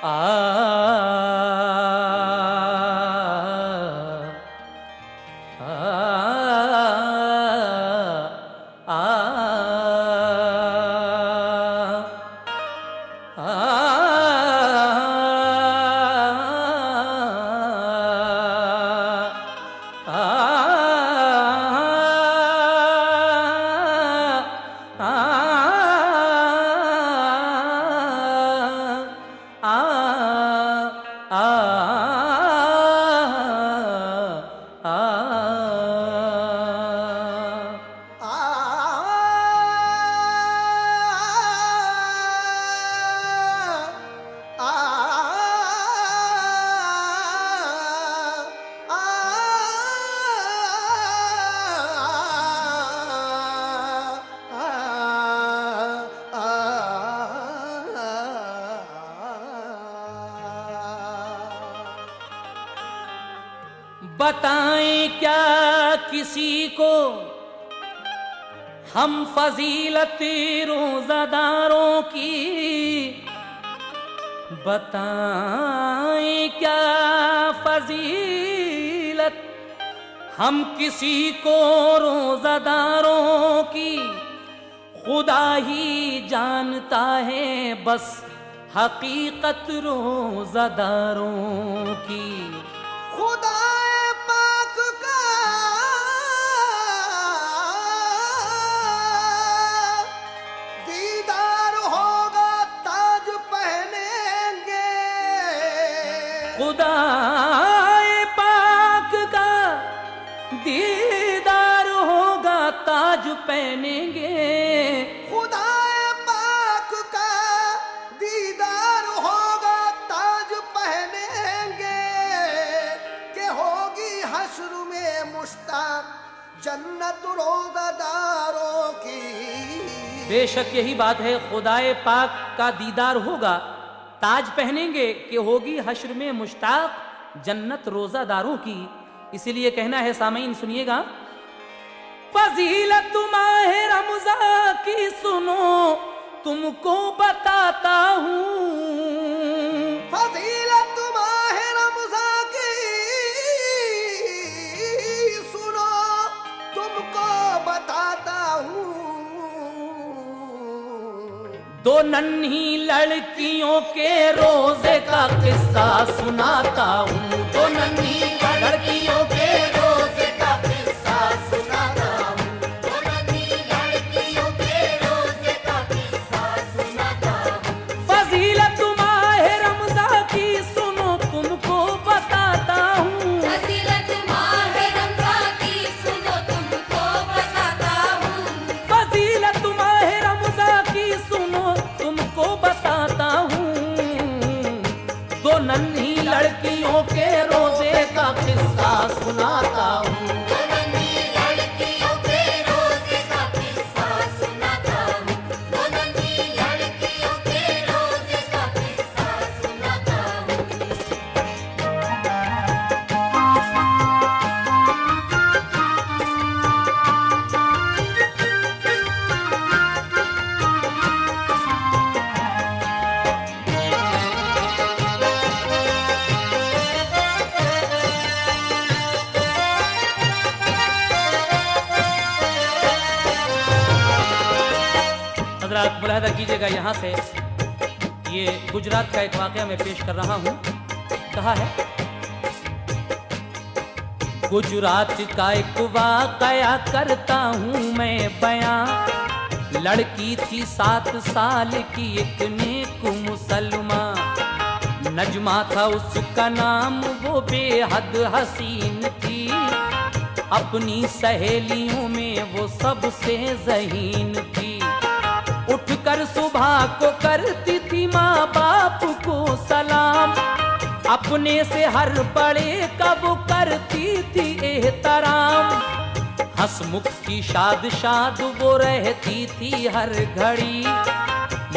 आ बताएं क्या किसी को हम फजीलत रोज़ादारों की, बताएं क्या फजीलत हम किसी को रोज़ादारों की। खुदा ही जानता है बस हकीकत रोज़ादारों की। खुदा पाक का दीदार होगा ताज पहनेंगे। खुदा पाक का दीदार होगा ताज पहनेंगे। खुदा पाक का दीदार होगा ताज पहनेंगे कि होगी हश्र में मुश्ताक जन्नत रोज़ादारों की। बेशक यही बात है, खुदाए पाक का दीदार होगा ताज पहनेंगे कि होगी हश्र में मुश्ताक जन्नत रोज़ादारों की। इसीलिए कहना है सामीन सुनिएगा, फजीलत माह रमज़ान की सुनो तुमको बताता हूँ। फजीलत माह रमज़ान की सुनो तुमको बताता हूँ। दो नन्ही लड़कियों के रोजे का किस्सा सुनाता हूँ। दो नन्ही लड़कियों के रोजे का किस्सा सुनाता हूँ। दो नन्ही लड़कियों के रोजे का किस्सा सुनाता हूँ। फजीलत माह रमज़ान की सुनो तुमको बताता हूँ। फजीलत माह रमज़ान की सुनो तुमको बताता हूँ। फजीलत माह रमज़ान की सुनो तुमको बताता हूँ। दो नन्ही लड़कियों के रोजे का किस्सा सुनाता हूँ। दो नन्ही लड़कियों के रोजे का किस्सा सुनाता हूँ। दो नन्ही लड़कियों के रोजे का किस्सा सुनाता हूँ। हज़रात मुलाहिज़ा कीजिएगा, यहाँ से ये गुजरात का एक वाक़या मैं पेश कर रहा हूँ। कहा है, गुजरात का एक वाक़या करता हूँ मैं बयां। लड़की थी 7 साल की एक नेक मुसलमान, नजमा था उसका नाम, वो बेहद हसीन थी। अपनी सहेलियों में वो सबसे ज़हीन थी। उठकर सुबह को करती थी माँ बाप को सलाम, अपने से हर बड़े का वो करती थी एहतराम। हंसमुख की शाद शाद वो रहती थी हर घड़ी,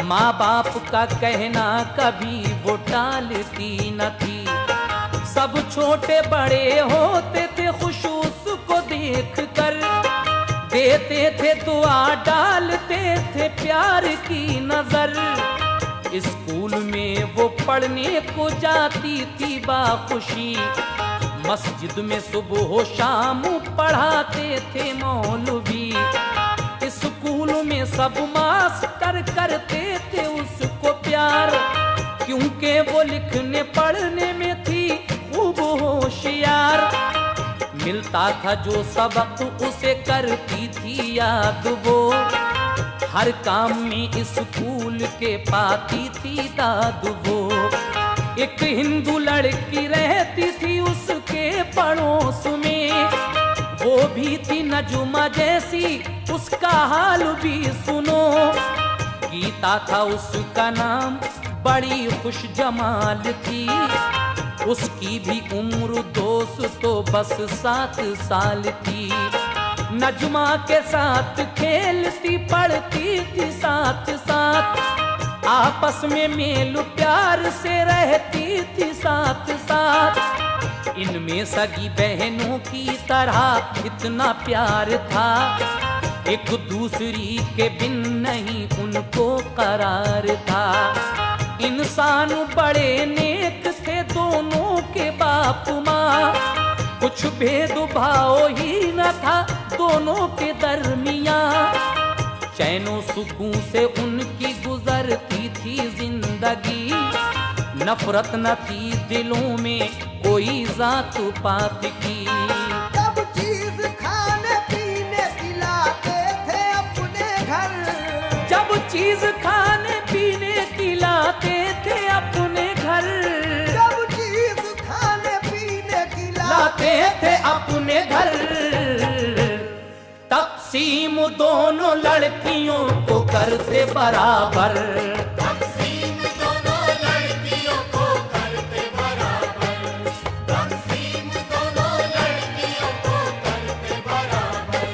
माँ बाप का कहना कभी वो टालती न थी। सब छोटे बड़े होते थे खुश उसको देख कर, देते थे दुआ डालते थे प्यार की नजर। स्कूल में वो पढ़ने को जाती थी बाखुशी। मस्जिद में सुबह शाम पढ़ाते थे मौलवी। स्कूल में सब मास्टर करते थे उसको प्यार, क्योंकि वो लिखने पढ़ने में थी खूब होशियार। मिलता था जो सबक उसे करती थी याद वो, हर काम में स्कूल के पाती थी दाद वो। एक हिंदू लड़की रहती थी उसके पड़ोस में, वो भी थी नजुमा जैसी, उसका हाल भी सुनो। गीता था उसका नाम, बड़ी खुश जमाल थी। उसकी भी उम्र दोस्तों बस 7 साल थी। नजुमा के साथ खेलती पढ़ती थी साथ साथ, आपस में मेल प्यार से रहती थी साथ साथ। इनमें सगी बहनों की तरह इतना प्यार था, एक दूसरी के बिन नहीं उनको करार था। इंसान बड़े नेक थे दोनों के बाप माँ, कुछ भेदभाव ही न था दोनों के दरमियाँ। चैनो सुकून से उनकी गुजरती थी जिंदगी, नफरत न थी दिलों में कोई जात पात की। सब चीज खाने पीने खिलाते थे अपने घर, जब चीज खाने पीने खिलाते थे अपने घर, सब चीज खाने पीने लाते थे अपने घर। तक़सीम दोनों लड़कियों को करते बराबर, तक़सीम दोनों लड़कियों को करते बराबर, तक़सीम दोनों लड़कियों को करते बराबर।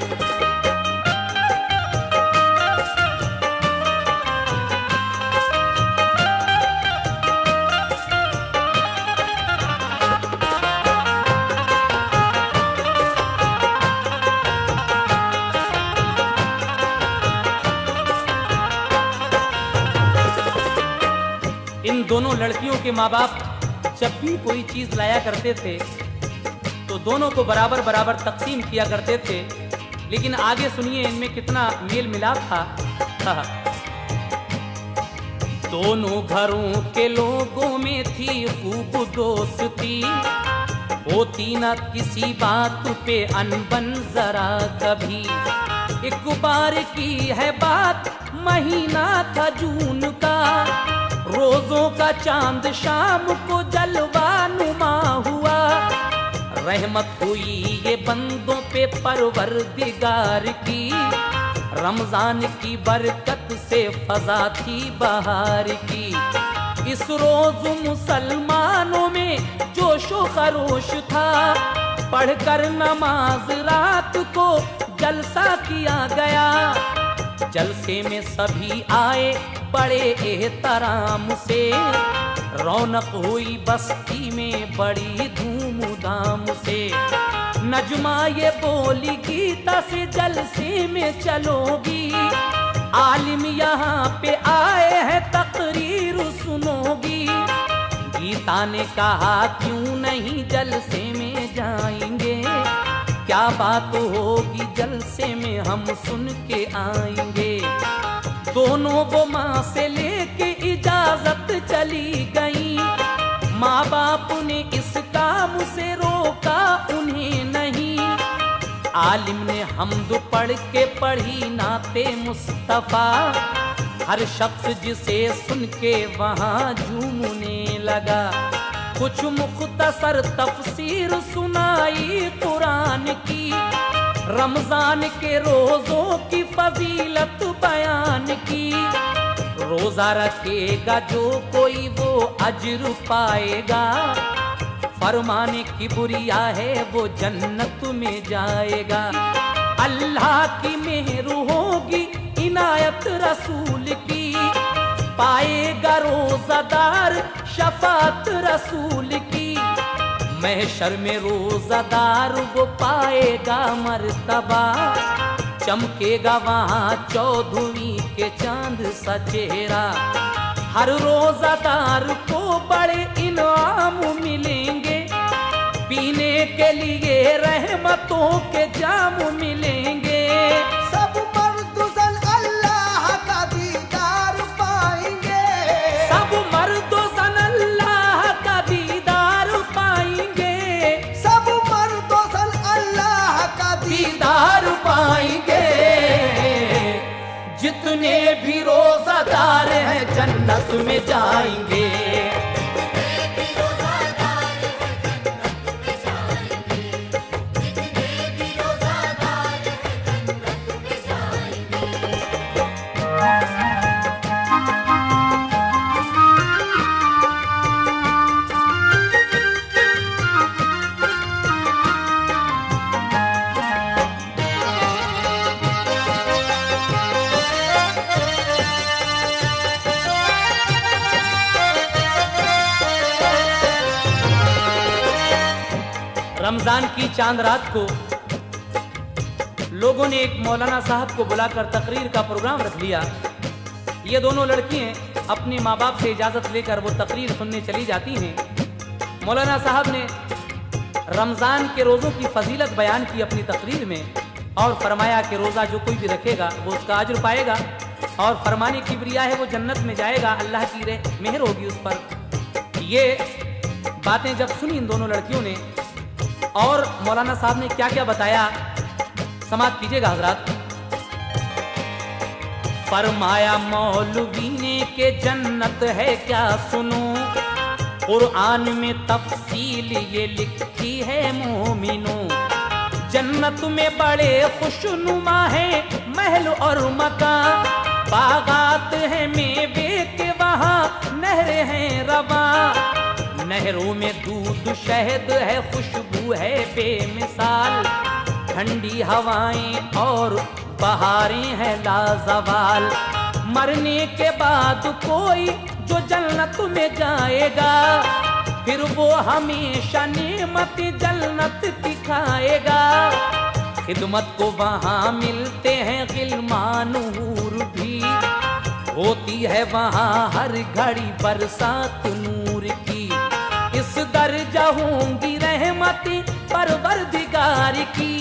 इन दोनों लड़कियों के माँ बाप जब भी कोई चीज लाया करते थे तो दोनों को बराबर बराबर तकसीम किया करते थे। लेकिन आगे सुनिए इनमें कितना मेल मिलाप था। दोनों घरों के लोगों में थी खूब दोस्ती, होती न किसी बात पे अनबन जरा कभी। एक बार की है बात, महीना था जून का, रोजों का चांद शाम को जलवा नुमा हुआ। रहमत हुई ये बंदों पे परवरदिगार की, रमजान की बरकत से फजा थी बहार की। इस रोज मुसलमानों में जोशो खरोश था, पढ़कर नमाज रात को जलसा किया गया। जलसे में सभी आए बड़े एहतराम से, रौनक हुई बस्ती में बड़ी धूमधाम से। नजमा ये बोली गीता से जलसे में चलोगी, आलिम यहाँ पे आए हैं तकरीर सुनोगी। गीता ने कहा क्यों नहीं जलसे में जाएंगे, क्या बात होगी जलसे में हम सुन के आएंगे। दोनों वो माँ से लेके इजाजत चली गई, माँ बाप ने इस काम से रोका उन्हें नहीं। आलिम ने हम्द पढ़ के पढ़ी नाते मुस्तफा, हर शख्स जिसे सुन के वहाँ झूमने लगा। कुछ मुख्तसर तफसीर सुनाई कुरान की, रमजान के रोजों की फजीलत बयान की। रोजा रखेगा जो कोई वो अज्र पाएगा, फरमाने की बुरिया है वो जन्नत में जाएगा। अल्लाह की मेहर होगी इनायत रसूल की, पाएगा रोजादार शफात रसूल की। महशर में रोजादार वो पाएगा मर्तबा, चमकेगा वहाँ चौधरी के चांद सा चेहरा। हर रोजादार को बड़े इनाम मिलेंगे, पीने के लिए रहमतों के जाम मिलेंगे। सब मर्द सन अल्लाह का दीदार पाएंगे। सब मर्दो सन अल्लाह का दीदार पाएंगे। सब मर्द सन अल्लाह का दीदार पाएंगे। जितने भी रोजादार हैं जन्नत में जाएंगे। रमजान की चांद रात को लोगों ने एक मौलाना साहब को बुलाकर तकरीर का प्रोग्राम रख लिया। ये दोनों लड़कियां अपने माँ बाप से इजाज़त लेकर वो तकरीर सुनने चली जाती हैं। मौलाना साहब ने रमज़ान के रोज़ों की फजीलत बयान की अपनी तकरीर में और फरमाया कि रोज़ा जो कोई भी रखेगा वो उसका अज्र पाएगा और फरमाने की ब्रिया है वो जन्नत में जाएगा, अल्लाह की मेहर होगी उस पर। ये बातें जब सुनी इन दोनों लड़कियों ने और मौलाना साहब ने क्या क्या बताया, समाप्त कीजिएगा हजरात। फरमाया मौलवी ने के जन्नत है क्या सुनो, कुरान में तफसील ये लिखी है मोमिनों। जन्नत में बड़े खुशनुमा है महल और मकान, बागात है मेवे के वहाँ नहरें हैं रवा। नहरों में दूध शहद है खुशबू है बेमिसाल, ठंडी हवाएं और बहारें हैं लाजवाल। मरने के बाद कोई जो जन्नत में जाएगा फिर वो हमेशा नेमत जन्नत की खाएगा। खिदमत को वहाँ मिलते हैं गिलमान हूर भी, होती है वहाँ हर घड़ी बरसात नूर की। इस दर्जा होंगी रहमती परवरदिगार की,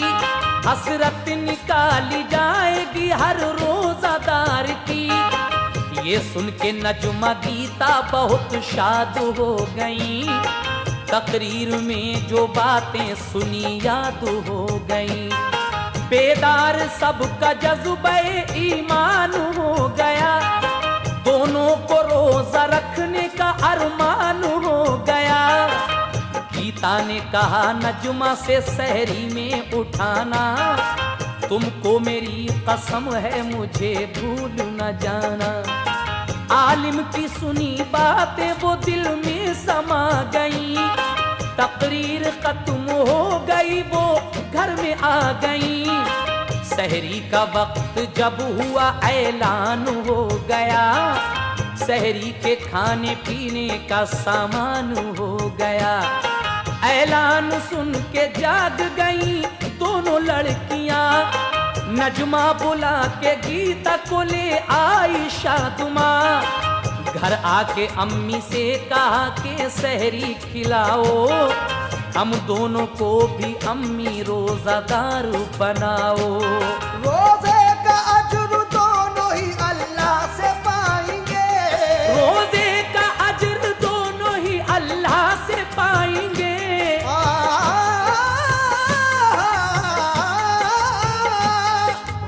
हसरत निकाली जाएगी हर रोजादार की। ये सुन के नजमा गीता बहुत शाद हो गई, तकरीर में जो बातें सुनी याद हो गई। बेदार सबका जज्बे ईमान हो गया, दोनों को रोजा रखने का अरमान हो गया। गीता ने कहा नजमा से सहरी में उठाना, तुमको मेरी कसम है मुझे भूल न जाना। आलिम की सुनी बातें वो दिल में समा गई, तकरीर खत्म हो गई वो घर में आ गई। सहरी का वक्त जब हुआ ऐलान हो गया, सहरी के खाने पीने का सामान हो गया। ऐलान सुन के जाग गई दोनों लड़कियां, नजमा बुला के गीता को ले आई शादुमा। घर आके अम्मी से कहा के सहरी खिलाओ, हम दोनों को भी अम्मी रोजादार बनाओ। रोजे का अज्र दोनों ही अल्लाह से पाएंगे। रोजे का अज्र दोनों ही अल्लाह से पाएंगे।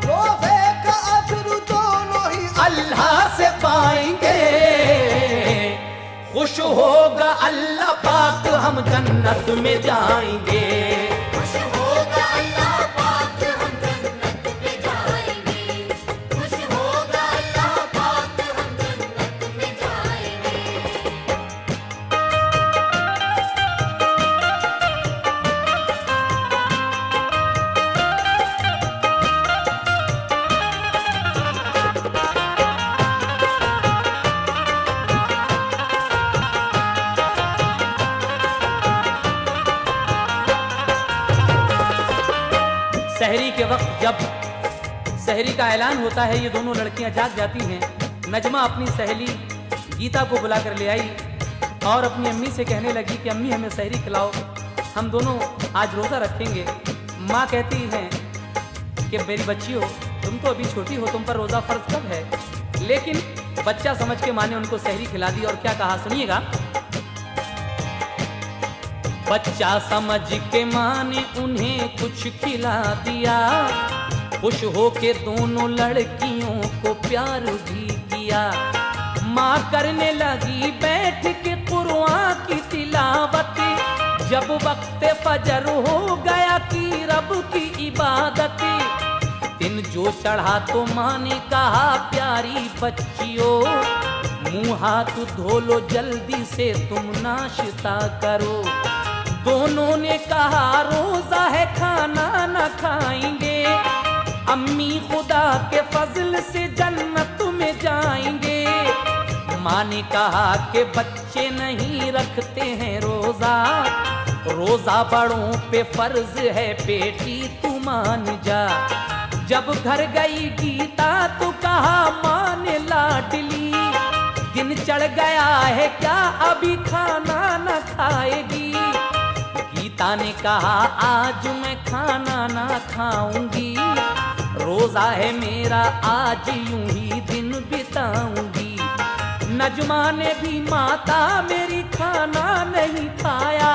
रोजे का अज्र दोनों ही अल्लाह से पाएंगे। खुश होगा अल्लाह पाक हम जन्नत में जाएंगे। खुश होगा अल्लाह पाक हम जन्नत में जाएंगे। खुश होगा अल्लाह पाक हम जन्नत में जाएंगे। सहरी के वक्त जब सहरी का ऐलान होता है, ये दोनों लड़कियां जाग जाती हैं। नजमा अपनी सहेली गीता को बुला कर ले आई और अपनी अम्मी से कहने लगी कि अम्मी हमें सहरी खिलाओ, हम दोनों आज रोज़ा रखेंगे। माँ कहती हैं कि मेरी बच्ची हो, तुम तो अभी छोटी हो, तुम पर रोज़ा फ़र्ज कब है। लेकिन बच्चा समझ के माँ ने उनको सहरी खिला दी और क्या कहा सुनिएगा। बच्चा समझ के माँ ने उन्हें कुछ खिला दिया, खुश होके दोनों लड़कियों को प्यार भी किया। माँ करने लगी बैठ के कुरान की तिलावत, जब वक्त फजर हो गया की रब की इबादत। दिन जो चढ़ा तो माँ ने कहा प्यारी बच्चियों, मुँह हाथ धो लो जल्दी से तुम नाश्ता करो। दोनों ने कहा रोजा है खाना न खाएंगे, अम्मी खुदा के फजल से जन्नत में जाएंगे। माँ ने कहा कि बच्चे नहीं रखते हैं रोजा, रोजा बड़ों पे फर्ज है बेटी तू मान जा। जब घर गई गीता तो कहा माँ ने लाडली, दिन चढ़ गया है क्या अभी खाना न खाएगी। गीता ने कहा आज मैं खाना ना खाऊंगी, रोजा है मेरा आज यूं ही दिन बिताऊंगी। नजमा ने भी माता मेरी खाना नहीं खाया,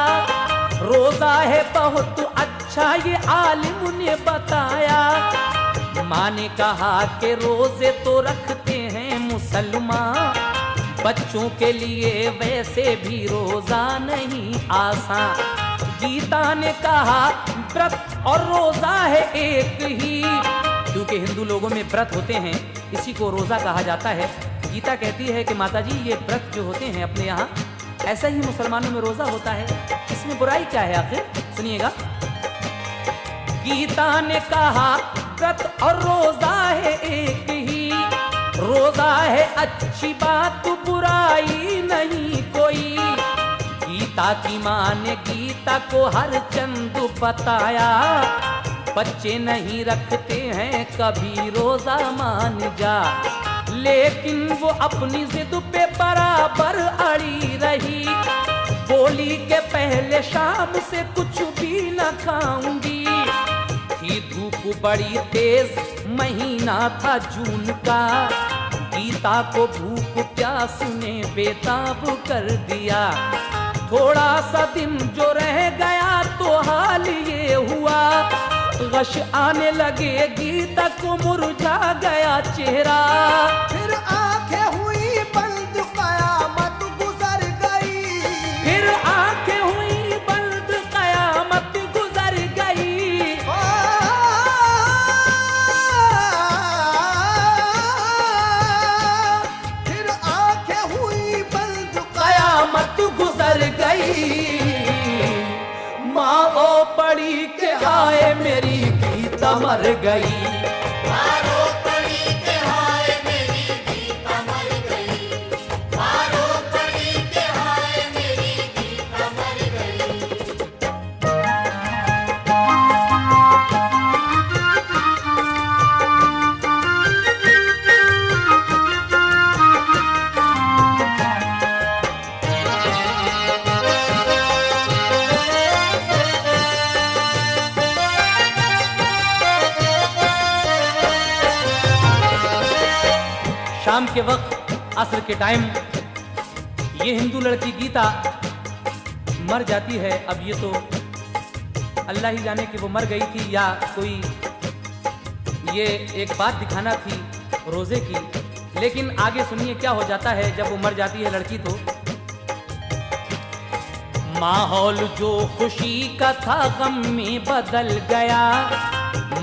रोजा है बहुत अच्छा ये आलिम ने बताया। माँ ने कहा कि रोजे तो रखते हैं मुसलमान, बच्चों के लिए वैसे भी रोजा नहीं आसान। गीता ने कहा व्रत और रोजा है एक ही, क्योंकि हिंदू लोगों में व्रत होते हैं इसी को रोजा कहा जाता है। गीता कहती है कि माताजी ये व्रत जो होते हैं अपने यहाँ, ऐसा ही मुसलमानों में रोजा होता है, इसमें बुराई क्या है आखिर, सुनिएगा। गीता ने कहा व्रत और रोजा है एक ही, रोजा है अच्छी बात बुराई नहीं कोई। गीता की माँ ने गीता को हर चंद बताया, बच्चे नहीं रखते हैं कभी रोजा मान जा। लेकिन वो अपनी जिद पे बराबर अड़ी रही, बोली के पहले शाम से कुछ भी न खाऊंगी। थी धूप बड़ी तेज महीना था जून का, गीता को भूख प्यास ने बेताब कर दिया। थोड़ा सा दिन जो रह गया तो हाल ये हुआ, गश आने लगे गीता को मुरझा गया चेहरा। फिर आंखें हुई बंद कयामत गुजर गई, फिर आंखें हुई बंद कयामत गुजर गई। फिर आंखें हुई बंद कयामत गुजर गई। माँ ओ पड़ी के हाय मेरी गीता मर गई। मारो पड़ी के हाय मेरी गीता मर गई, मारो पड़ी के हाय मेरी गीता मर गई। शाम के वक्त असर के टाइम ये हिंदू लड़की गीता मर जाती है। अब ये तो अल्लाह ही जाने कि वो मर गई थी या कोई ये एक बात दिखाना थी रोजे की। लेकिन आगे सुनिए क्या हो जाता है जब वो मर जाती है लड़की। तो माहौल जो खुशी का था गम में बदल गया,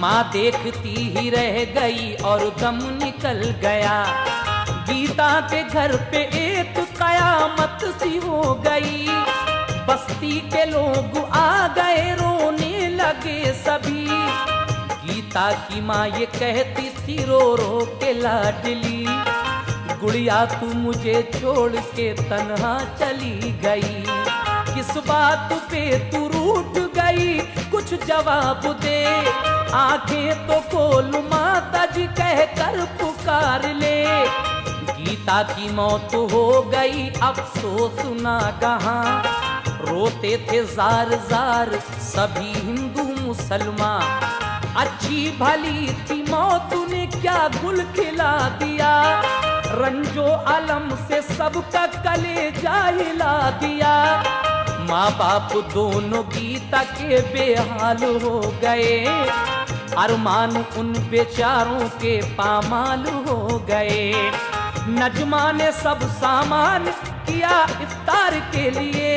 माँ देखती ही रह गई और दम निकल गया। गीता के घर पे एक कयामत सी हो गई, बस्ती के लोग आ गए रोने लगे सभी। गीता की माँ ये कहती थी रो रो के लाडली, गुड़िया तू मुझे छोड़ के तन्हा चली गई। किस बात पे तू रूठ गई कुछ जवाब दे, आंखें तो खोल माता जी कह कर पुकार ले। गीता की मौत हो गई अफसोस ना कहाँ, रोते थे जार जार सभी हिंदू मुसलमान। अच्छी भली थी मौत ने क्या गुल खिला दिया, रंजो अलम से सबका कलेजा हिला दिया। माँ बाप दोनों गीता के बेहाल हो गए, अरमान उन बेचारों के पामाल हो गए। नजमा ने सब सामान किया इफ्तार के लिए,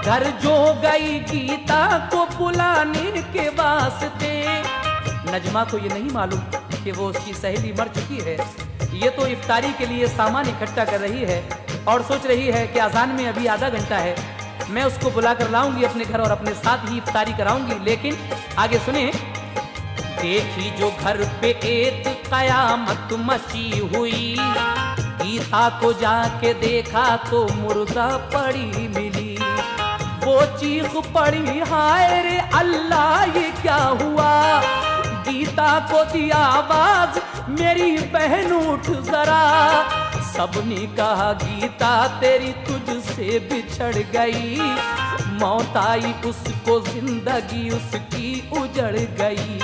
घर जो गई गीता को बुलाने के वास्ते। नजमा को ये नहीं मालूम कि वो उसकी सहेली मर चुकी है। ये तो इफ्तारी के लिए सामान इकट्ठा कर रही है और सोच रही है कि अजान में अभी आधा घंटा है, मैं उसको बुला कर लाऊंगी अपने घर और अपने साथ ही इफ्तारी कराऊंगी। लेकिन आगे सुने, देखी जो घर पे एक कयामत मची हुई, गीता को जाके देखा तो मुर्दा पड़ी मिली। वो चीख पड़ी, हाय रे अल्लाह ये क्या हुआ। गीता को दिया आवाज, मेरी बहन उठ जरा। सबने कहा गीता तेरी तुझसे बिछड़ गई, मौत आई उसको जिंदगी उसकी उजड़ गई।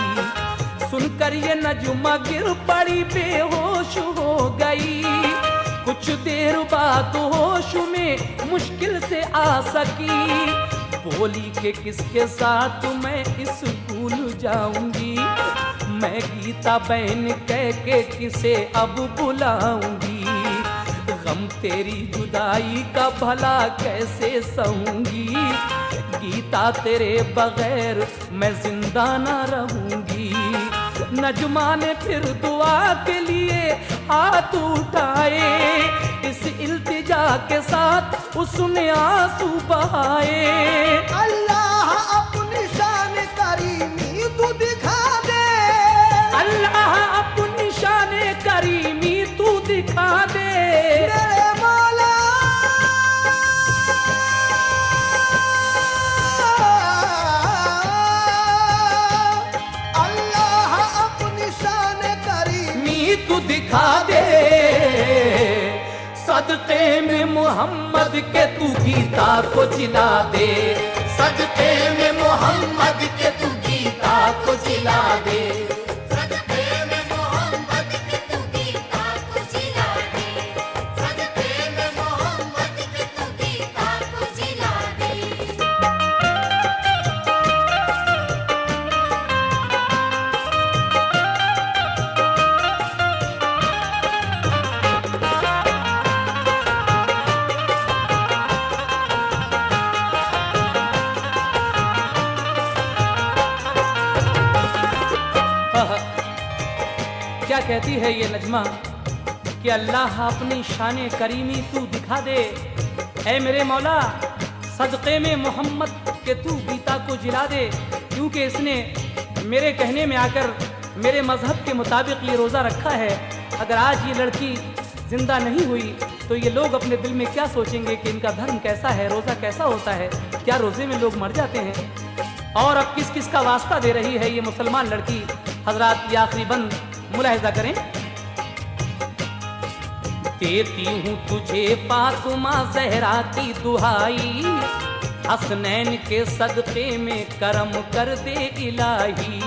सुनकर ये नजुमा गिर पड़ी बेहोश हो गई, कुछ देर बाद होश में मुश्किल से आ सकी। बोली कि किसके साथ मैं स्कूल जाऊंगी, मैं गीता बहन कह के किसे अब बुलाऊंगी। गम तेरी जुदाई का भला कैसे सहूंगी, गीता तेरे बगैर मैं जिंदा ना रहूंगी। नजमा ने फिर दुआ के लिए हाथ उठाए, इस इल्तिजा के साथ उसने आंसू बहाए। अल्लाह अपनी शान करीमी तू दिखा दे, अल्लाह अपनी शान करीमी तू दिखा दे। मेरे मौला अल्लाह अपनी शान करीमी तू दिखा दे, सदक़े में मोहम्मद के तू गीता को जिला दे। सदके में मोहम्मद के तू गीता को जिला दे। सदके में मोहम्मद के तू गीता को जिला दे। सदके में मोहम्मद के तू गीता को जिला दे। क्या कहती है ये नजमा कि अल्लाह अपनी शान करीमी तू दिखा दे। ऐ मेरे मौला सदक़े में मोहम्मद के तू गीता को जिला दे, क्योंकि इसने मेरे कहने में आकर मेरे मजहब के मुताबिक ये रोज़ा रखा है। अगर आज ये लड़की जिंदा नहीं हुई तो ये लोग अपने दिल में क्या सोचेंगे कि इनका धर्म कैसा है, रोज़ा कैसा होता है, क्या रोज़े में लोग मर जाते हैं। और अब किस किस का वास्ता दे रही है ये मुसलमान लड़की। हजरात ये आखिरी बंद मुलाहिजा करें। देती हूँ तुझे फातिमा ज़हरा की दुहाई, हसनैन के सदक़े में करम कर दे इलाही।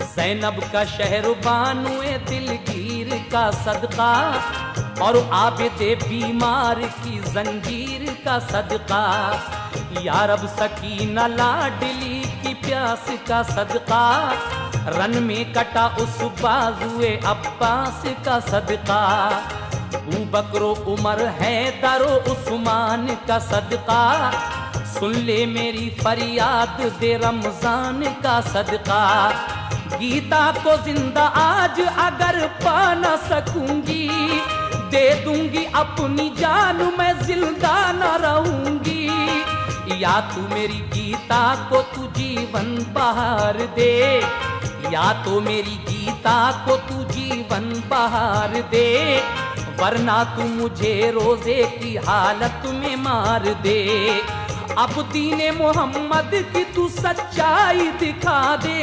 ज़ैनब का शहर बानुए दिलगीर का सदका, और आबिदे बीमार की जंजीर का सदका। या रब सकीना लाडली की प्यास का सदका, रन में कटा उस बाजुए अब्बास का सदका। अबू बकरो उमर हैदरो उस्मान का सदका, सुन ले मेरी फरियाद दे रमजान का सदका। गीता को जिंदा आज अगर पा न सकूंगी, दे दूंगी अपनी जान मैं जिंदा न रहूंगी। या तू मेरी गीता को तू जीवन बहार दे, या तो मेरी गीता को तू जीवन बहार दे, वरना तू मुझे रोजे की हालत में मार दे। अब दीने मोहम्मद की तू सच्चाई दिखा दे,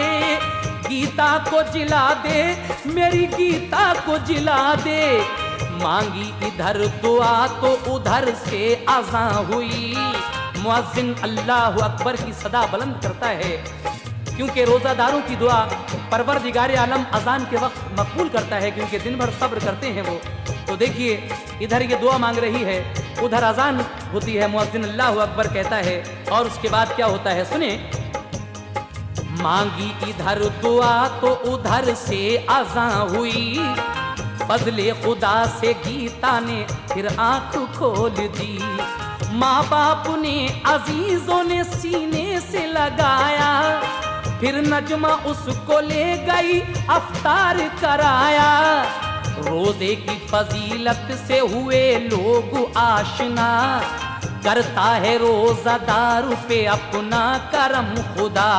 गीता को जिला दे, मेरी गीता को जिला दे। मांगी इधर दुआ तो उधर से अज़ां हुई। मुअज्जिन अल्लाहु अकबर की सदा बुलंद करता है, क्योंकि रोज़ादारों की दुआ परवरदिगार आलम अज़ान के वक्त मकबूल करता है, क्योंकि दिन भर सब्र करते हैं वो। तो देखिए, इधर ये दुआ मांग रही है, उधर अज़ान होती है, मुअज्जिन अल्लाहु अकबर कहता है, और उसके बाद क्या होता है सुने। मांगी इधर दुआ तो उधर से अज़ां हुई, फज़ले खुदा से गीता ने फिर आंख खोल दी। माँ बाप ने अजीजों ने सीने से लगाया, फिर नजमा उसको ले गई अफ्तार कराया। रोजे की फजीलत से हुए लोग आशना, करता है रोजादार पे अपना करम खुदा।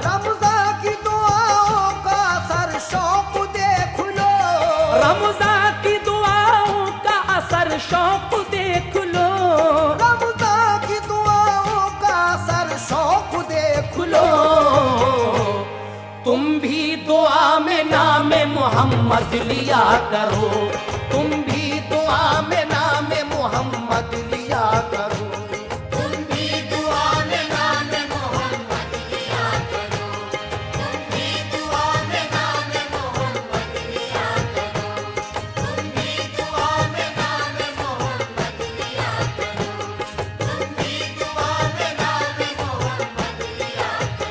रमजान की दुआओं का असर शौक देख लो, रमजान की दुआओं का असर शौक देख लो, रमजान की दुआओं का असर शौक देख लो। तुम भी दुआ में नाम मोहम्मद लिया करो, तुम भी दुआ में नाम मोहम्मद लिया करो। तुम भी दुआ में नाम मोहम्मद लिया करो, तुम भी दुआ में नाम मोहम्मद लिया करो, तुम भी दुआ में नाम मोहम्मद लिया करो, तुम भी दुआ में नाम मोहम्मद लिया करो,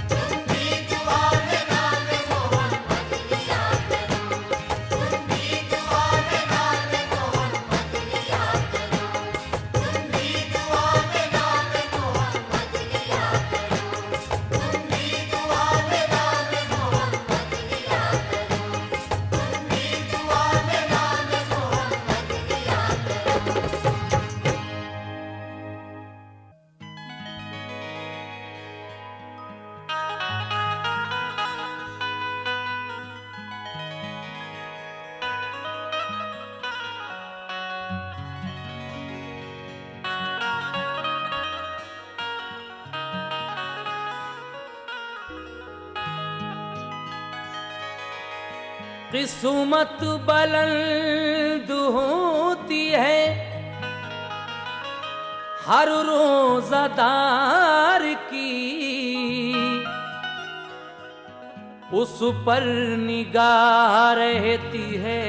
तुम भी दुआ में नाम मोहम्मद लिया करो, तुम भी दुआ में नाम मोहम्मद लिया करो, तुम भी दुआ में नाम मोहम्मद लिया करो, तुम भी दुआ में नाम मोहम्मद लिया करो, तुम भी दुआ में नाम मोहम्मद लिया करो। किस्मत बुलंद होती है हर रोज़ादार की, उस पर निगाह रहती है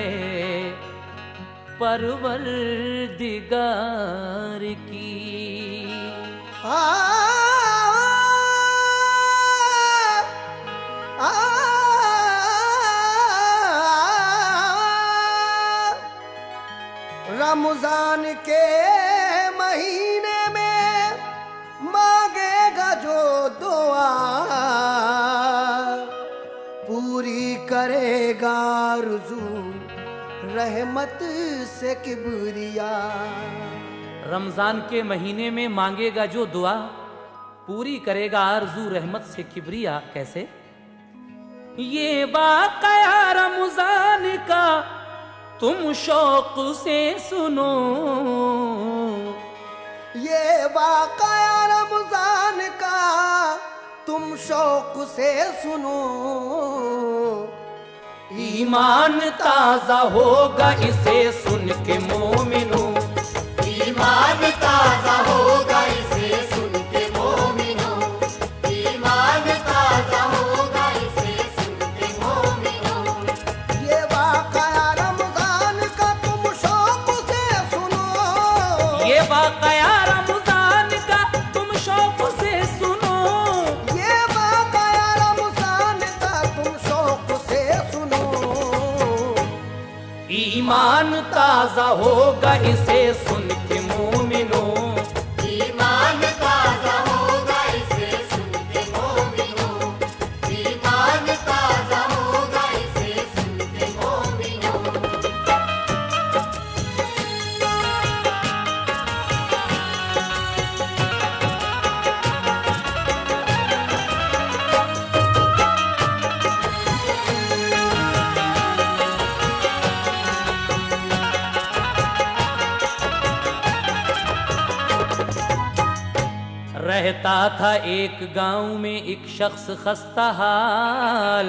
परवरदिगार की। रमजान के महीने में मांगेगा जो दुआ, पूरी करेगा आरज़ू रहमत से किबरिया। रमजान के महीने में मांगेगा जो दुआ, पूरी करेगा आरजू रहमत से किबरिया। कैसे? ये वाक़या रमजान का तुम शौक से सुनो, ये वाक़या रमजान का तुम शौक से सुनो। ईमान ताज़ा होगा इसे सुन के मोमिनो, ईमान ताज़ा होगा इसे सुन के मोमिनो, ईमान ताज़ा होगा इसे सुन के मोमिनो। ये वाक़या रमजान का तुम शौक से सुनो, ये वाक़या रमजान का तुम शौक से सुनो, ये वाक़या रमजान का तुम शौक से सुनो। ईमान ताज़ा होगा इसे सुन के मोमिनो, ईमान ताज़ा होगा इसे सुन के मोमिनो, ईमान ताज़ा होगा इसे सुन के मोमिनो। रहता था एक गांव में एक शख्स खस्ता हाल,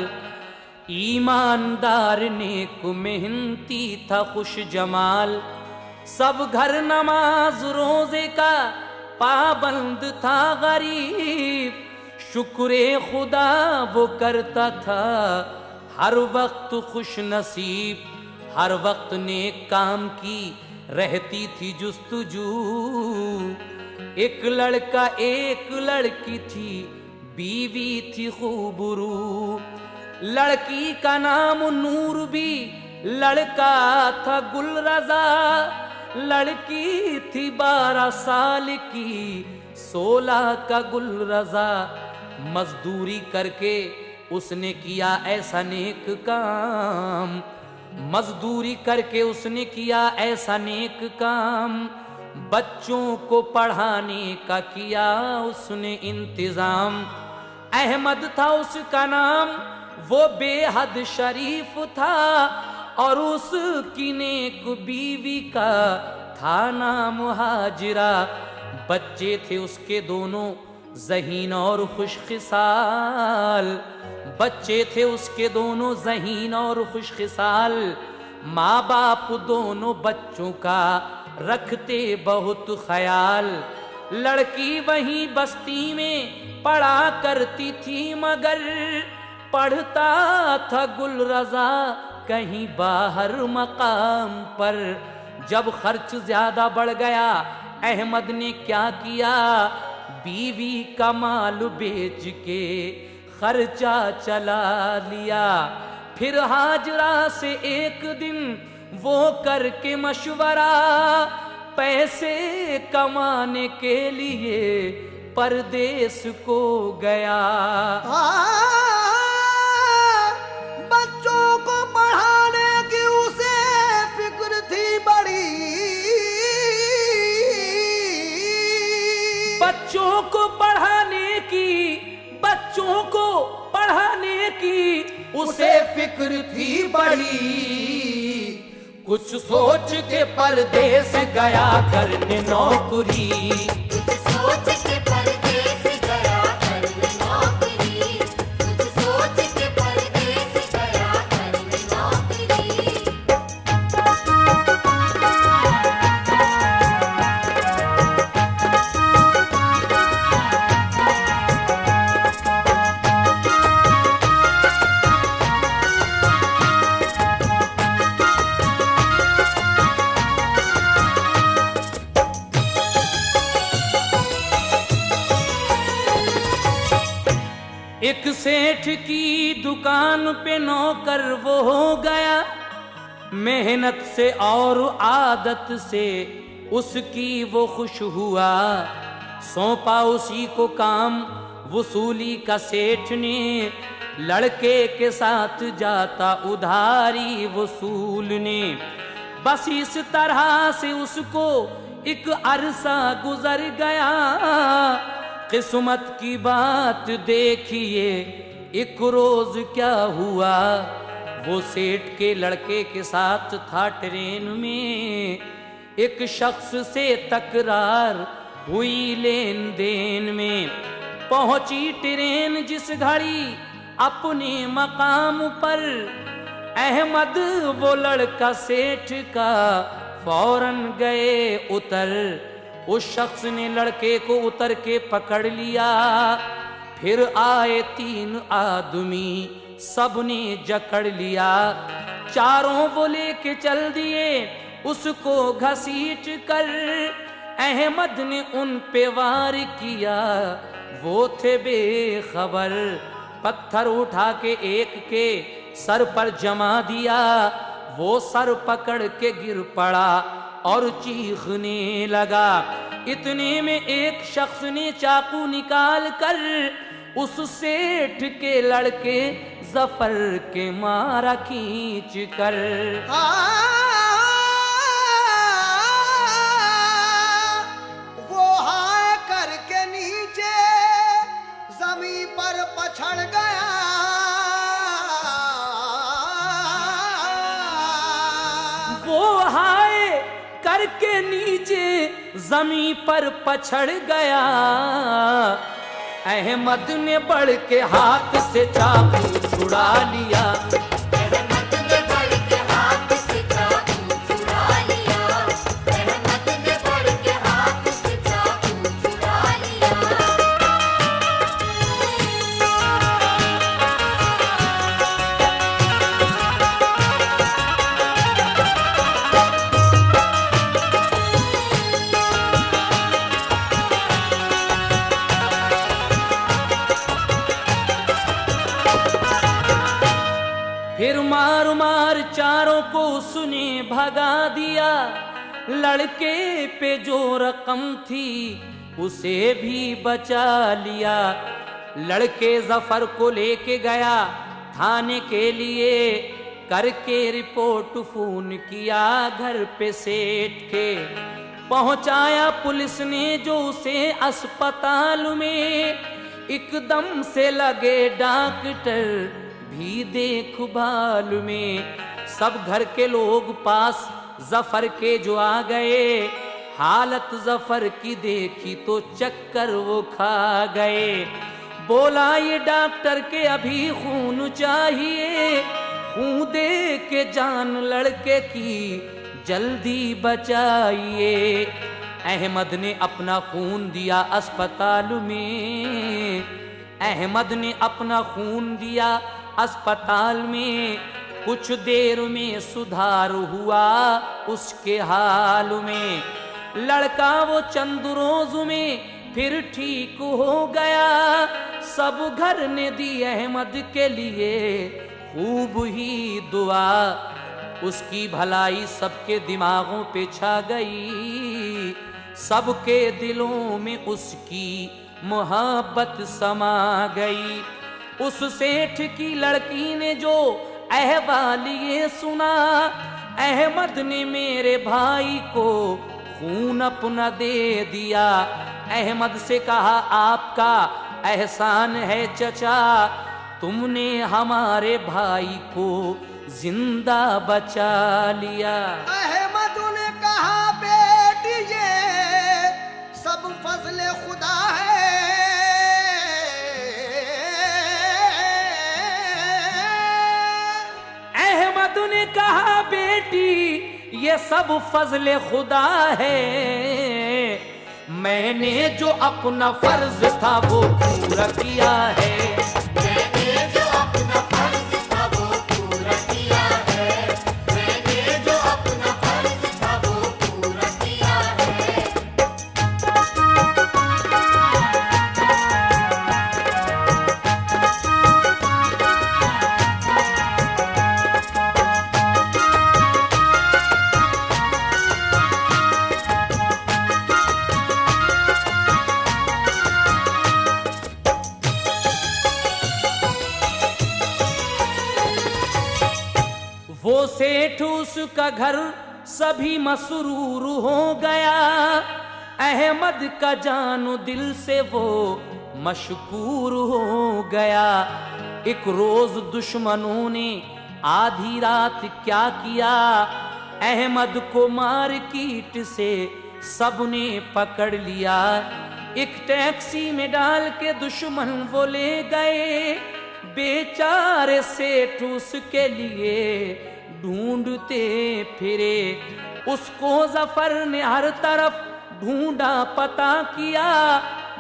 ईमानदार नेक मेहनती था खुश जमाल, सब घर नमाज रोजे का पाबंद था गरीब, शुक्रे खुदा वो करता था हर वक्त खुश नसीब, हर वक्त नेक काम की रहती थी जुस्तजू, एक लड़का एक लड़की थी, बीवी थी खूबरू, लड़की का नाम नूर भी, लड़का था गुल रजा, लड़की थी 12 साल की, 16 का गुल रजा, मजदूरी करके उसने किया ऐसा नेक काम, मजदूरी करके उसने किया ऐसा नेक काम, बच्चों को पढ़ाने का किया उसने इंतजाम, अहमद था उसका नाम, वो बेहद शरीफ था, और उसकी नेक बीवी का था नाम हाजिरा, बच्चे थे उसके दोनों ज़हीन और खुशखिसाल, बच्चे थे उसके दोनों ज़हीन और खुशखिसाल, माँ बाप दोनों बच्चों का रखते बहुत ख्याल, लड़की वहीं बस्ती में पढ़ा करती थी मगर पढ़ता था गुल रजा कहीं बाहर मकाम पर, जब खर्च ज्यादा बढ़ गया अहमद ने क्या किया, बीवी का माल बेच के खर्चा चला लिया, फिर हाजरा से एक दिन वो करके मशवरा, पैसे कमाने के लिए परदेश को गया। बच्चों को पढ़ाने की उसे फिक्र थी बड़ी, बच्चों को पढ़ाने की, बच्चों को पढ़ाने की उसे फिक्र थी बड़ी, कुछ सोच के परदेश गया करने नौकरी, कुछ सोच के परदेस गया करने नौकरी, कुछ सोच के परदेस गया करने नौकरी। एक सेठ की दुकान पे नौकर वो हो गया, मेहनत से और आदत से उसकी वो खुश हुआ, सौंपा उसी को काम वसूली का सेठ ने, लड़के के साथ जाता उधारी वसूलने, बस इस तरह से उसको एक अरसा गुजर गया, किस्मत की बात देखिए एक रोज क्या हुआ, वो सेठ के लड़के के साथ था ट्रेन में, एक शख्स से तकरार हुई लेन देन में, पहुंची ट्रेन जिस घड़ी अपने मकाम पर, अहमद वो लड़का सेठ का फौरन गए उतर, उस शख्स ने लड़के को उतर के पकड़ लिया, फिर आए 3 आदमी सबने जकड़ लिया, चारों वो लेके चल दिए उसको घसीट कर, अहमद ने उन पे वार किया वो थे बेखबर, पत्थर उठा के एक के सर पर जमा दिया, वो सर पकड़ के गिर पड़ा और चीखने लगा, इतने में एक शख्स ने चाकू निकाल कर उस सेठ के लड़के जफर के मारा खींच कर। वो हाय करके नीचे जमीन पर पछड़ गया, वो हाय करके नीचे जमीन पर पछड़ गया, अहमद ने बढ़ के हाथ से चाकू छुड़ा लिया। अहमद ने बढ़ के हाथ से चाकू छुड़ा लिया। अहमद ने बढ़ के हाथ से चाकू छुड़ा लिया। फिर मार मार चारों को उसने भगा दिया। लड़के पे जो रकम थी उसे भी बचा लिया। लड़के जफर को लेके गया थाने के लिए, करके रिपोर्ट फोन किया घर पे सेठ के। पहुंचाया पुलिस ने जो उसे अस्पताल में, एकदम से लगे डॉक्टर भी देखभाल में। सब घर के लोग पास जफर के जो आ गए, हालत जफर की देखी तो चक्कर वो खा गए। बोला ये डॉक्टर के अभी खून चाहिए, खून दे के जान लड़के की जल्दी बचाइए। अहमद ने अपना खून दिया अस्पताल में। अहमद ने अपना खून दिया अस्पताल में। कुछ देर में सुधार हुआ उसके हाल में। लड़का वो चंद रोज में फिर ठीक हो गया। सब घर ने दी अहमद के लिए खूब ही दुआ। उसकी भलाई सबके दिमागों पे छा गई। सबके दिलों में उसकी मोहब्बत समा गई। उस सेठ की लड़की ने जो अहवाल ये सुना, अहमद ने मेरे भाई को खून अपना दे दिया। अहमद से कहा आपका एहसान है चचा, तुमने हमारे भाई को जिंदा बचा लिया। अहमद ने कहा बेटी ये सब फजले खुदा है। अहमद ने कहा बेटी ये सब फजले खुदा है। मैंने जो अपना फर्ज था वो पूरा किया है। मैंने जो अपना फर्ज था वो पूरा किया है। मैंने जो अपना फर्ज था वो पूरा किया है। वो सेठ उसका घर सभी मसरूर हो गया। अहमद का जानो दिल से वो मशकूर हो गया। एक रोज दुश्मनों ने आधी रात क्या किया, अहमद को मार्केट से सबने पकड़ लिया। एक टैक्सी में डाल के दुश्मन वो ले गए। बेचारे सेठ उसके लिए ढूंढते फिरे। उसको जफर ने हर तरफ ढूंढा पता किया।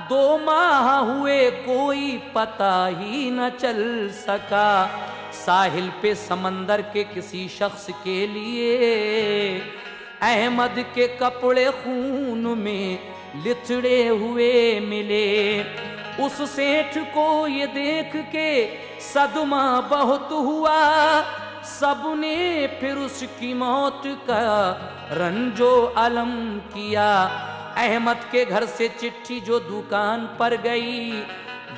2 माह हुए कोई पता ही न चल सका। साहिल पे समंदर के किसी शख्स के लिए अहमद के कपड़े खून में लिथड़े हुए मिले। उस सेठ को ये देख के सदमा बहुत हुआ। सबने फिर उसकी मौत का रंजो अलम किया। अहमद के घर से चिट्ठी जो दुकान पर गई,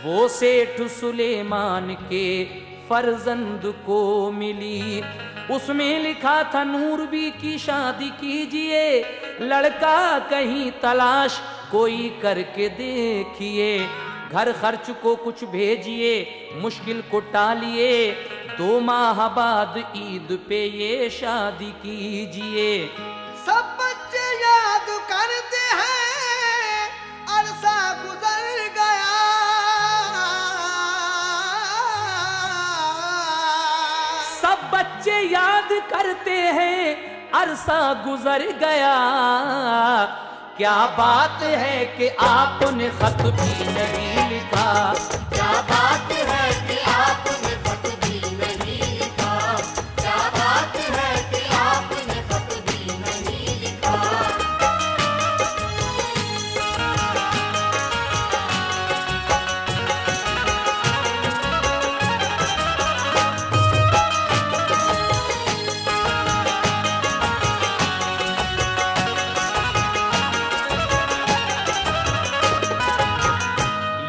वो सेठ सुलेमान के फर्जंद को मिली। उसमें लिखा था नूरबी की शादी कीजिए, लड़का कहीं तलाश कोई करके देखिए। घर खर्च को कुछ भेजिए, मुश्किल को टालिए। 2 माह बाद ईद पे ये शादी कीजिए। सब बच्चे याद करते हैं अरसा गुजर गया। लिखते हैं अरसा गुजर गया, क्या बात है कि आपने खत भी नहीं लिखा। क्या बात है कि आपने खत भी नहीं लिखा, क्या बात है कि आपने खत भी नहीं लिखा।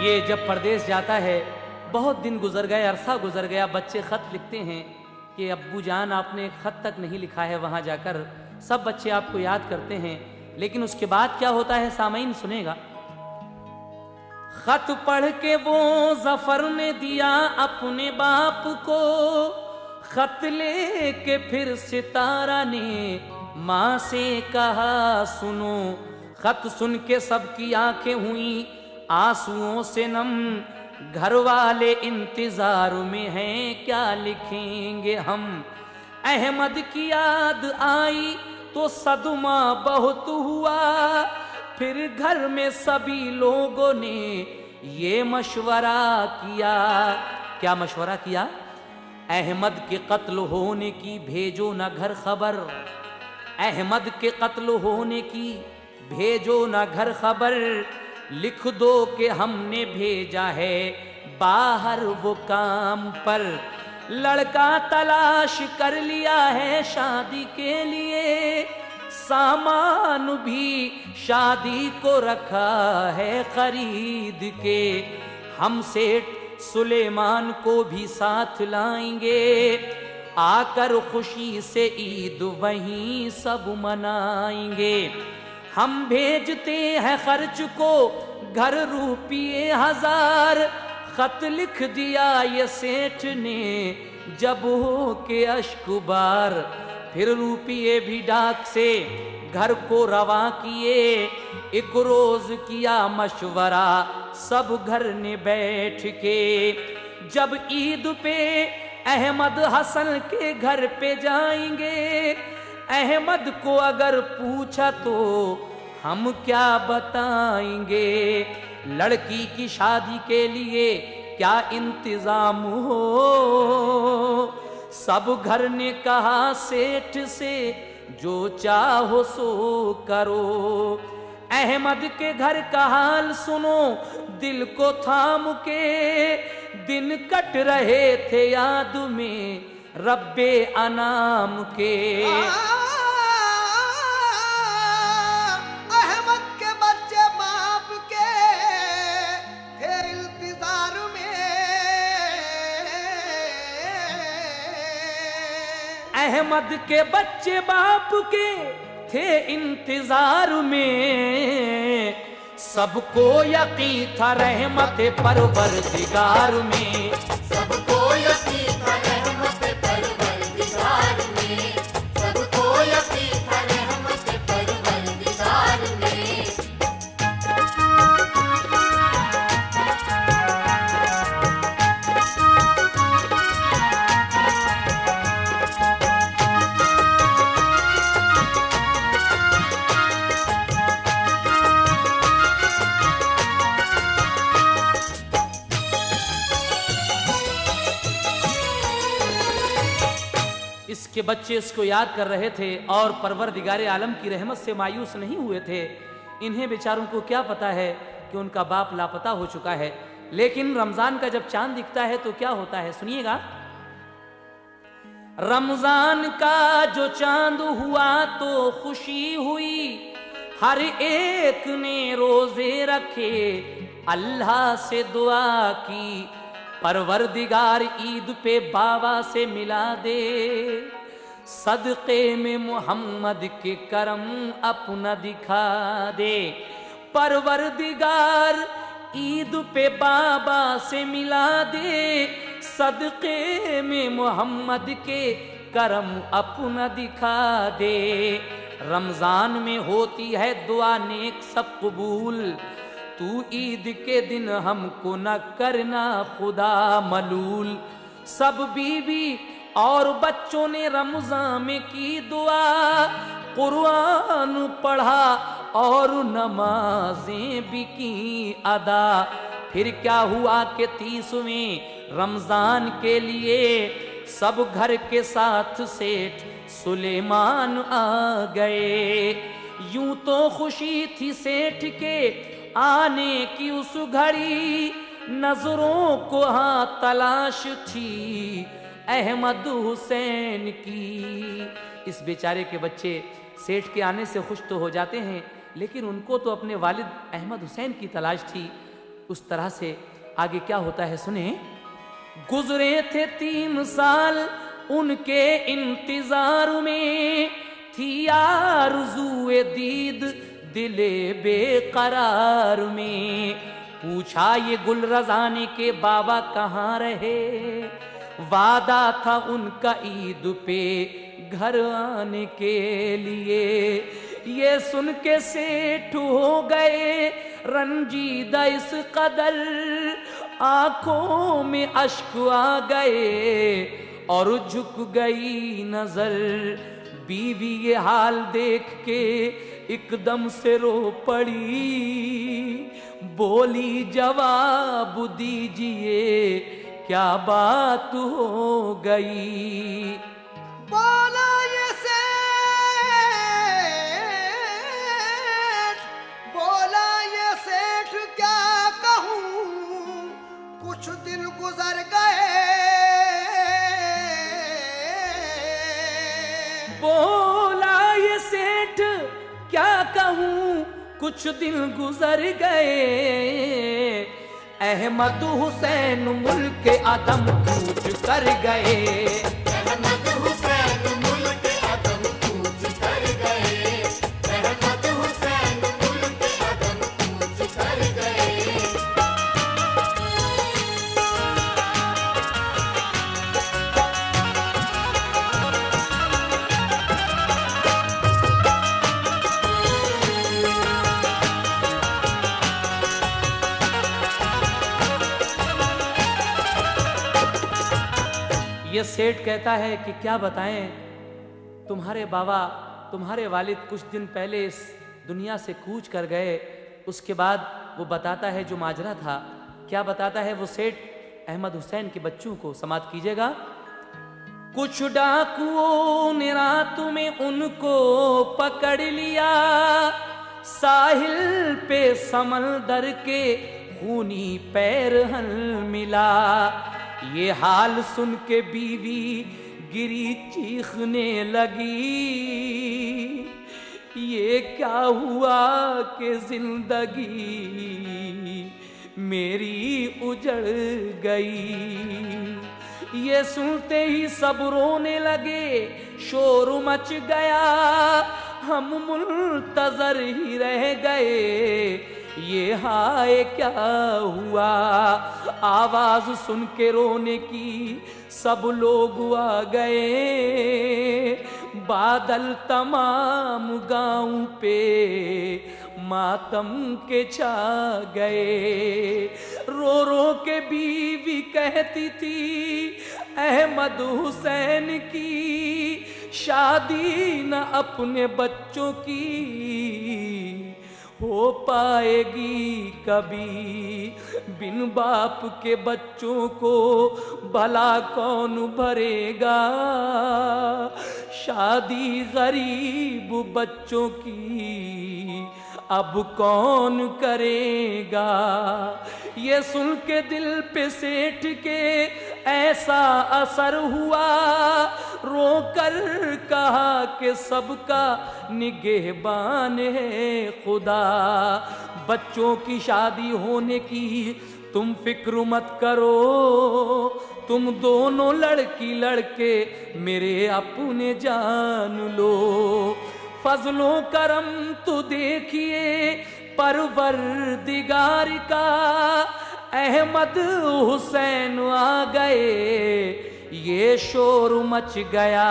ये जब परदेश जाता है, बहुत दिन गुजर गए, अरसा गुजर गया, बच्चे खत लिखते हैं कि अब्बू जान आपने खत तक नहीं लिखा है। वहां जाकर सब बच्चे आपको याद करते हैं, लेकिन उसके बाद क्या होता है सामईन सुनेगा। खत पढ़ के वो जफर ने दिया अपने बाप को, खत लेके फिर सितारा ने माँ से कहा सुनो। खत सुन के सबकी आंखें हुई आंसुओं से नम, घर वाले इंतजार में हैं क्या लिखेंगे हम। अहमद की याद आई तो सदमा बहुत हुआ, फिर घर में सभी लोगों ने ये मशवरा किया। क्या मशवरा किया? अहमद के कत्ल होने की भेजो ना घर खबर, अहमद के कत्ल होने की भेजो ना घर खबर, लिख दो कि हमने भेजा है बाहर वो काम पर। लड़का तलाश कर लिया है शादी के लिए, सामान भी शादी को रखा है खरीद के। हम सेठ सुलेमान को भी साथ लाएंगे, आकर खुशी से ईद वहीं सब मनाएंगे। हम भेजते हैं खर्च को घर रुपये 1000, खत लिख दिया ये सेठ ने जब हो के अश्कुबार। फिर रुपये भी डाक से घर को रवा किए, एक रोज किया मशवरा सब घर ने बैठ के। जब ईद पे अहमद हसन के घर पे जाएंगे, अहमद को अगर पूछा तो हम क्या बताएंगे। लड़की की शादी के लिए क्या इंतजाम हो, सब घर ने कहा सेठ से जो चाहो सो करो। अहमद के घर का हाल सुनो दिल को थाम के, दिन कट रहे थे याद में रब्बे अनाम के। अहमद के बच्चे बाप के थे इंतजार में, अहमद के बच्चे बाप के थे इंतजार में, सबको यकीन था रहमत परवरदिगार में। सबको यकीन था रहमत परवरदिगार में, सबको यकीन था रहमत परवरदिगार में। इसके बच्चे इसको याद कर रहे थे और परवरदिगारे आलम की रहमत से मायूस नहीं हुए थे। इन्हें बेचारों को क्या पता है कि उनका बाप लापता हो चुका है। लेकिन रमजान का जब चांद दिखता है तो क्या होता है, सुनिएगा। रमजान का जो चांद हुआ तो खुशी हुई, हर एक ने रोजे रखे अल्लाह से दुआ की, परवरदिगार ईद पे बाबा से मिला दे, सदक़े में मोहम्मद के करम अपना दिखा दे। परवरदिगार ईद पे बाबा से मिला दे, सदक़े में मोहम्मद के करम अपना दिखा दे। रमजान में होती है दुआ नेक सब कबूल, तू ईद के दिन हमको न करना खुदा मलूल। सब बीवी और बच्चों ने रमजान में की दुआ, कुरान पढ़ा और नमाजें भी की अदा। फिर क्या हुआ कि 30वें रमजान के लिए सब घर के साथ सेठ सुलेमान आ गए। यूं तो खुशी थी सेठ के आने की उस घड़ी, नजरों को हाँ तलाश थी अहमद हुसैन की। इस बेचारे के बच्चे सेठ के आने से खुश तो हो जाते हैं, लेकिन उनको तो अपने वालिद अहमद हुसैन की तलाश थी। उस तरह से आगे क्या होता है सुने। गुजरे थे 3 साल उनके इंतजार में, थी आरज़ूए दीद दिले बेकरार में। पूछा ये गुलरज़ाने के बाबा कहाँ रहे, वादा था उनका ईद पे घर आने के लिए। ये सुन के सेठ हो गए रंजीदा इस कदर, आंखों में अश्क आ गए और झुक गई नजर। बीवी ये हाल देख के एकदम से रो पड़ी, बोली जवाब दीजिए क्या बात हो गई। बोला ये सेठ क्या कहूँ, कुछ दिन गुजर गए। बोला ये सेठ क्या कहूँ, कुछ दिन गुजर गए। अहमद हुसैन मुल्क अदम कूच कर गए। अहमद हुसैन मुल्क अदम कूच कर गए। अहमद हुसैन मुल्क अदम कूच कर गए। ये सेठ कहता है कि क्या बताएं, तुम्हारे बाबा तुम्हारे वालिद कुछ दिन पहले इस दुनिया से कूच कर गए। उसके बाद वो बताता है जो माजरा था। क्या बताता है वो सेठ अहमद हुसैन के बच्चों को, समात कीजिएगा। कुछ डाकुओं ने रात में उनको पकड़ लिया, साहिल पे समंदर के खूनी पैरहन मिला। ये हाल सुन के बीवी गिरी चीखने लगी, ये क्या हुआ कि जिंदगी मेरी उजड़ गई। ये सुनते ही सब रोने लगे, शोर मच गया, हम मुंतजर ही रह गए। ये हाय क्या हुआ, आवाज सुन के रोने की सब लोग आ गए। बादल तमाम गांव पे मातम के छा गए। रो रो के बीवी कहती थी अहमद हुसैन की शादी न अपने बच्चों की हो पाएगी कभी। बिन बाप के बच्चों को भला कौन भरेगा, शादी गरीब बच्चों की अब कौन करेगा। ये सुन के दिल पे सेठ के ऐसा असर हुआ, रोकर कहा कि सबका निगहबान है खुदा। बच्चों की शादी होने की तुम फिक्र मत करो, तुम दोनों लड़की लड़के मेरे अपने जान लो। फजलो करम तो देखिए परवरदिगार का, अहमद हुसैन आ गए, ये शोर मच गया।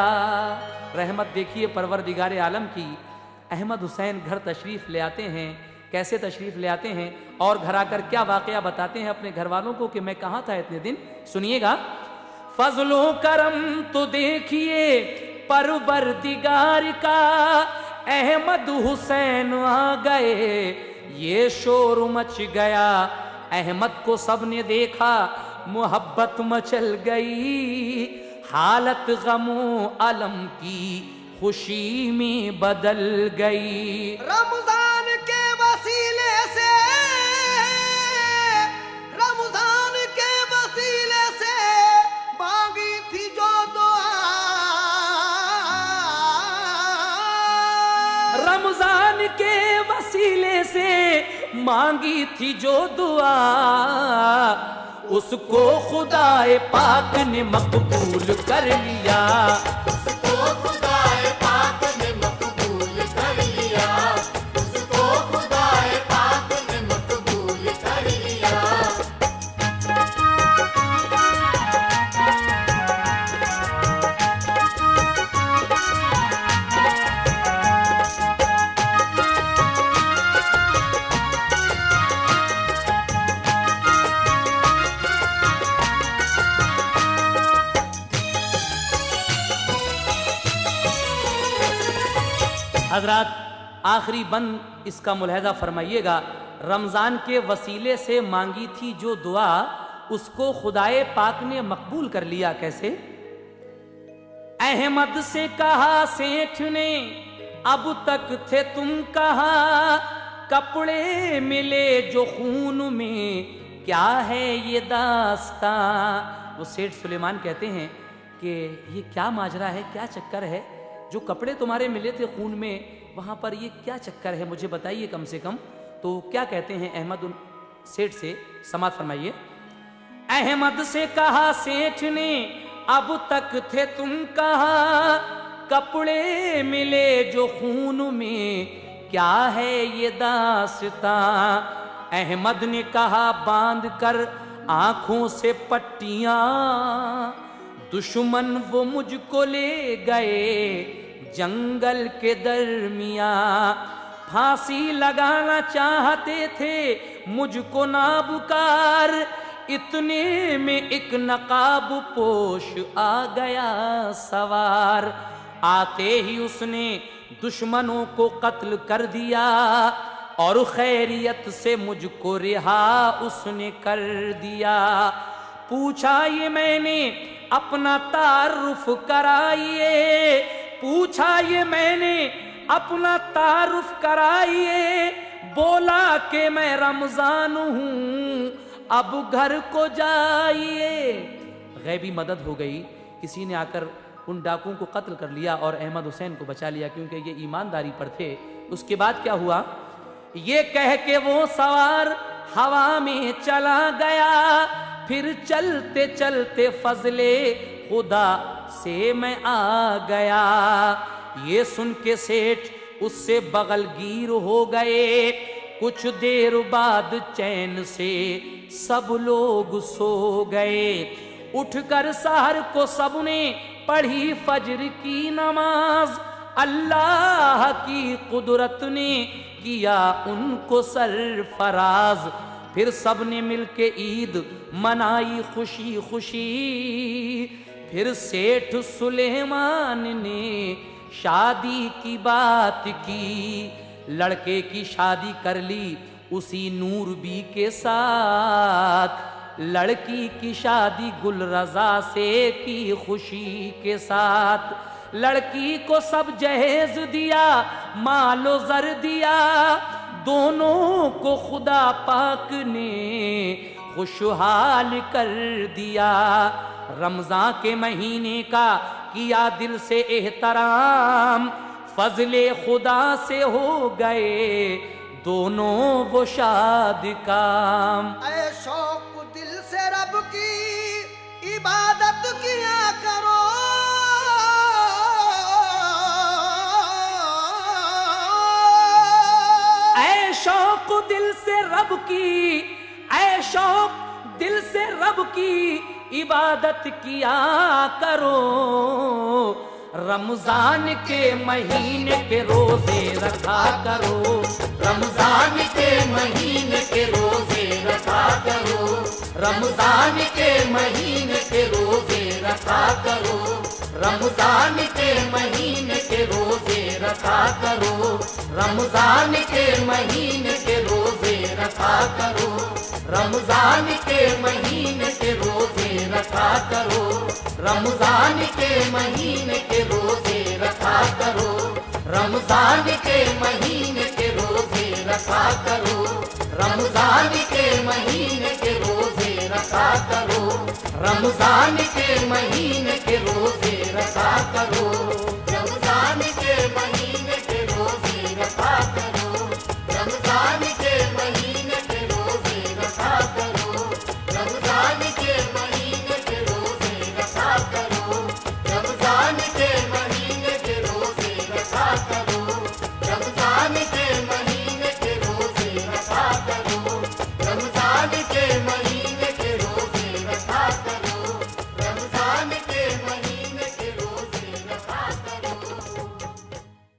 रहमत देखिए परवरदिगार आलम की। अहमद हुसैन घर तशरीफ ले आते हैं। कैसे तशरीफ ले आते हैं और घर आकर क्या वाकया बताते हैं अपने घर वालों को कि मैं कहाँ था इतने दिन, सुनिएगा। फजलो करम तो देखिए परवरदिगार का, अहमद हुसैन आ गए ये शोर मच गया। अहमद को सबने देखा मोहब्बत मचल गई, हालत गमो अलम की खुशी में बदल गई। रमजान के वसीले से, रमजान के वसीले से मांगी थी जो दुआ, रमजान के वसीले से मांगी थी जो दुआ, उसको खुदाए पाक ने मकबूल कर लिया। उसको खुदाए पाक ने मकबूल कर लिया, उसको खुदाए पाक ने मकबूल कर लिया। हजरात आखिरी बंद इसका मुलाहिजा फरमाइएगा। रमजान के वसीले से मांगी थी जो दुआ, उसको खुदाए पाक ने मकबूल कर लिया। कैसे? अहमद से कहा सेठ ने अब तक थे तुम कहाँ, कपड़े मिले जो खून में क्या है ये दास्तां। वो सेठ सुलेमान कहते हैं कि ये क्या माजरा है, क्या चक्कर है, जो कपड़े तुम्हारे मिले थे खून में वहां पर ये क्या चक्कर है, मुझे बताइए कम से कम। तो क्या कहते हैं अहमद उन सेठ से, समात फरमाइए। अहमद से कहा सेठ ने अब तक थे तुम कहाँ, कपड़े मिले जो खून में क्या है ये दास्तां। अहमद ने कहा बांध कर आंखों से पट्टियां, दुश्मन वो मुझको ले गए जंगल के दरमिया, फांसी लगाना चाहते थे मुझको नाबुकार, इतने में एक नकाब पोश आ गया सवार, आते ही उसने दुश्मनों को कत्ल कर दिया और खैरियत से मुझको रिहा उसने कर दिया। पूछा ये मैंने अपना तारुफ कराइए, पूछा ये मैंने अपना तारुफ कराइए, बोला कि मैं रमजान हूं अब घर को जाइए। गैबी मदद हो गई, किसी ने आकर उन डाकुओं को कत्ल कर लिया और अहमद हुसैन को बचा लिया, क्योंकि ये ईमानदारी पर थे। उसके बाद क्या हुआ, ये कह के वो सवार हवा में चला गया, फिर चलते चलते फजले खुदा से मैं आ गया। ये सुन के सेठ उससे बगलगीर हो गए, कुछ देर बाद चैन से सब लोग सो गए। उठकर सहर को सबने पढ़ी फजर की नमाज, अल्लाह की कुदरत ने किया उनको सरफराज। फिर सबने मिलके ईद मनाई खुशी खुशी, फिर सेठ सुलेमान ने शादी की बात की, लड़के की शादी कर ली उसी नूर बी के साथ, लड़की की शादी गुलरजा से की खुशी के साथ। लड़की को सब जहेज दिया, मालो जर दिया, दोनों को खुदा पाक ने खुशहाल कर दिया। रमजान के महीने का किया दिल से एहतराम, फजले खुदा से हो गए दोनों वो शाद काम। ऐ शौक दिल से रब की इबादत किया करो, ऐ शौक दिल से रब की, ऐ शौक दिल से रब की इबादत किया करो, रमजान के महीने के रोजे रखा करो, रमजान के महीने के रोजे रखा करो, रमजान के महीने के रोजे रखा करो, रमजान के महीने के रोजे रखा करो, रमजान के महीने के रोजे रखा करो, रमजान के महीने के रोजे रखा करो, रमजान के महीने के रोजे रखा करो, रमजान के महीने के रोजे रखा करो, रमजान के महीने के रोजे रखा करो, रमजान के महीने के रोजे रखा करो।